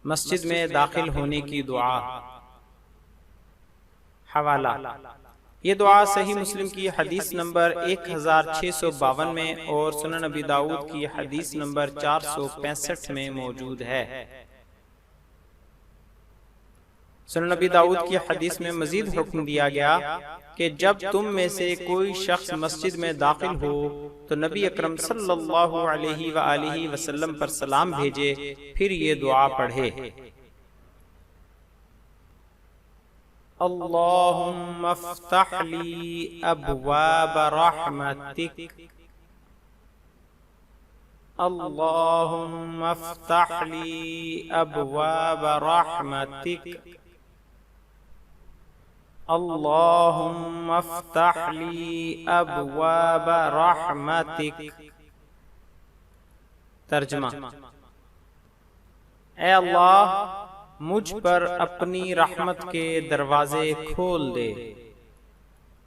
مسجد میں داخل ہونے کی دعا۔ حوالہ: یہ دعا صحیح مسلم کی حدیث نمبر 1652 میں اور سنن ابی داؤد کی حدیث نمبر 465 میں موجود ہے۔ سنن ابی داؤد کی حدیث میں مزید حکم دیا گیا کہ جب تم میں سے کوئی شخص مسجد میں داخل ہو تو نبی اکرم صلی اللہ علیہ وآلہ وسلم پر سلام بھیجے، پھر یہ دعا پڑھے: اللہم افتح لی ابواب رحمتک، اللہم افتح لی ابواب رحمتک، اللہم افتح لی ابواب رحمتک۔ ترجمہ: اے اللہ، مجھ پر اپنی رحمت کے دروازے کھول دے۔